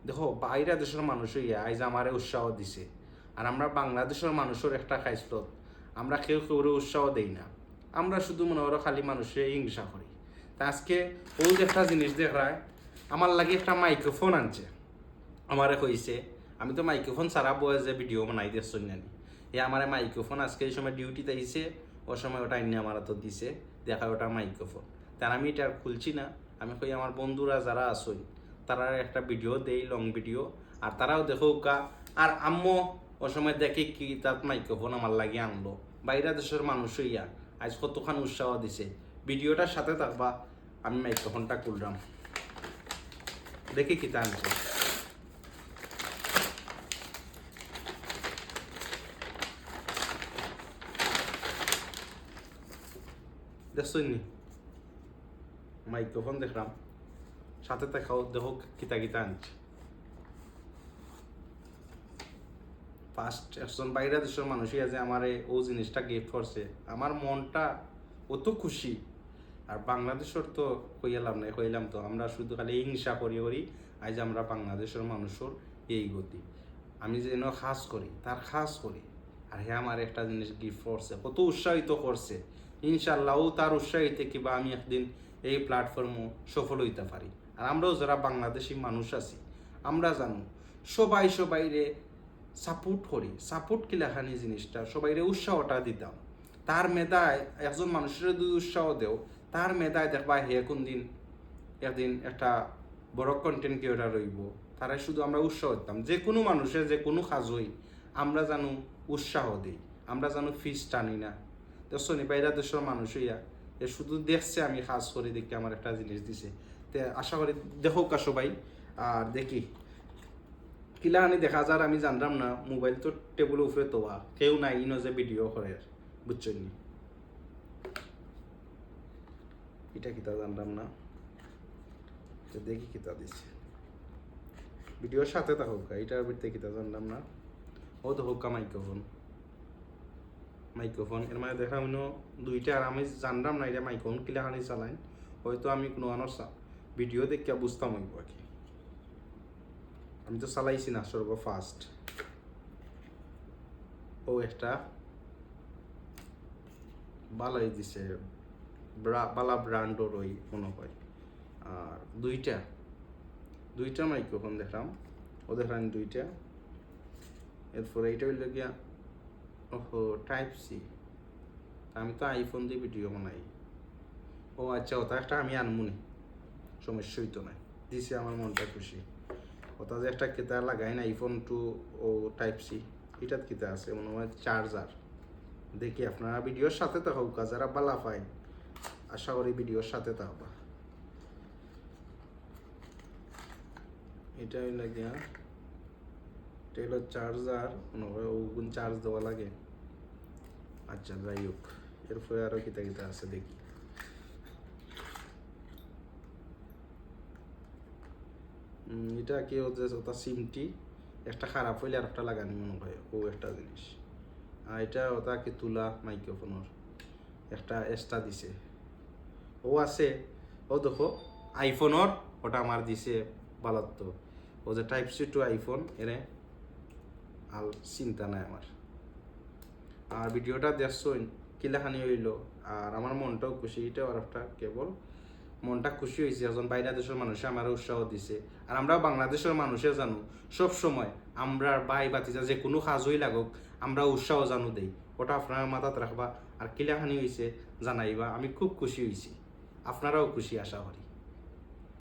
দেখো বাইরা দেশের মানুষই আইজ আমারে উৎসাহ দিছে, আর আমরা বাংলাদেশের মানুষের একটা খাইসলত আমরা কেউ কেউ উৎসাহ দেই না। আমরা শুধু মনে করো খালি মানুষে হিংসা করি। তা আজকে ওই যে একটা জিনিস দেখায়, আমার লাগে একটা মাইক্রোফোন আনছে, আমারে কইছে আমি তো মাইক্রোফোন ছাড়া বয়ে যে ভিডিও বানাই দিয়ে শুনি আমার মাইক্রোফোন আজকে এই সময় ডিউটিতে আইছে, ও সময় ওটা এনে আমার তো দিছে, দেখা ওটা মাইক্রোফোন। তার আমি এটা আর খুলছি না, আমি কই আমার বন্ধুরা যারা আসই তারা একটা ভিডিও দেই, লং ভিডিও, আর তারাও দেখো কা। আর আম্মু ও সময় দেখে কি তার মাইক্রোফোন আমার লাগে আনলো। বাইরে দেশের মানুষ হইয়া আজ কতখান উৎসাহ দিছে। ভিডিওটার সাথে থাকবা, আমি মাইক্রোফোনটা খুললাম, দেখি কি তা আনছে। দেখছনি মাইক্রোফোন দেখলাম, সাথে দেখাও দেখো কিতা কিতা আনছে। ফার্স্ট একজন বাইরে দেশের মানুষই আছে আমার ও জিনিসটা গিফট করছে, আমার মনটা অত খুশি। আর বাংলাদেশের তো কইলাম না, কইলাম তো আমরা শুধু খালি হিংসা করি করি, আজ আমরা বাংলাদেশের মানুষের এই গতি। আমি যেন খাস করি তার খাস করি, আর হ্যাঁ আমার একটা জিনিস গিফট করছে, কত উৎসাহিত করছে। ইনশাল্লাহ ও তার উৎসাহিতে কিবা আমি একদিন এই প্ল্যাটফর্মও সফল হইতে পারি। আর আমরাও যারা বাংলাদেশি মানুষ আছি আমরা জানো সবাই সবাইরে সাপোর্ট করি। সাপোর্ট কিলাখানি জিনিসটা সবাইরে উৎসাহটা দিতাম। তার মেধায় একজন মানুষের যদি উৎসাহ দেও, তার মেধায় দেখবা হে কোন দিন একদিন একটা বড় কন্টেন্ট ক্রিয়েটার রইব। তারাই শুধু আমরা উৎসাহ দিতাম, যে কোনো মানুষের যে কোনো কাজই আমরা জানো উৎসাহ দিই, আমরা জানো ফিস টানি না। দেখছি বাইরা দেশের মানুষ হইয়া এ শুধু দেখছে আমি কাজ করি দেখে আমার একটা জিনিস দিছে। তে আশা করি দেখো কা সবাই। আর দেখি কিলাহানি দেখা যার আমি জানলাম না, মোবাইল তো টেবিলের উপরে তোয়া কেউ নাই ইনো যে ভিডিও করে, বুঝছেন নি এটা কিতা জানলাম না। দেখি কিতা দিছে ভিডিওর সাথে তা হোক, এটার ভিতরে কিতা জানলাম না। ও তো হোক মাইক্রোফোন, মাইক্রোফোন এর মানে দেখা হইনো দুইটা। আর আমি জানলাম না এটা মাইক্রোফোন কিলাহানি চালাইন, হয়তো আমি কোনো আনোর ভিডিও দেখে বুঝতাম হইব আর কি। আমি তো চালাইছি না সর্ব ফার্স্ট। ও একটা ভালোই দিছে, বালা ব্র্যান্ডর ওই মনে হয়। আর দুইটা মাইক্রোফোন দেখলাম, ও দেখলাম দুইটা। এরপরে এইটা হইল গিয়া ওহো টাইপ সি। আমি তো আইফোন দিয়ে ভিডিও বানাই। ও আচ্ছা, ওটা একটা আমি আনমুনি, সমস্যা হইতো না, দিছে আমার মনটা খুশি। ওটা যে একটা কেতা লাগাই না আইফোন 2 ও টাইপ সি, এটাত কিতা আছে মনে হয় চার্জার। দেখি আপনারা ভিডিওর সাথে তো হোক, যারা বালা পায় আশা করি ভিডিওর সাথে তো হবা। এটা হইল গিয়া এটা হলো চার্জার, মনে হয় ওগুন চার্জ দেওয়া লাগে। আচ্ছা যাই হোক, এরপরে আরো কিতা কিতা আছে দেখি। এটা কি হচ্ছে ওটা সিমটি একটা খারাপ হইলে আর একটা লাগানি মনে হয়, ও একটা জিনিস। আর এটা ওটা কি তুলা মাইক্রোফোনের একটা এক্সট্রা দিছে ও আছে। ও দেখো আইফোনের ওটা আমার দিছে ভালো। ও যে টাইপ সি টু আইফোন এনে আর চিন্তা নাই আমার। আর ভিডিওটা দেখছো কিলাখানি হইলো, আর আমার মনটাও খুশি। এটা আর একটা কেবল মনটা খুশি হয়েছে, একজন বাইরে দেশের মানুষে আমার উৎসাহ দিছে। আর আমরা বাংলাদেশের মানুষে জানো সব সময় আমরা ভাই বাতিজা যে কোনো কাজই লাগুক আমরা উৎসাহ জানো দেই, ওটা আপনার মাথাত রাখবা। আর কিলাখানি হয়েছে জানাইবা, আমি খুব খুশি হয়েছি, আপনারাও খুশি আশা করি।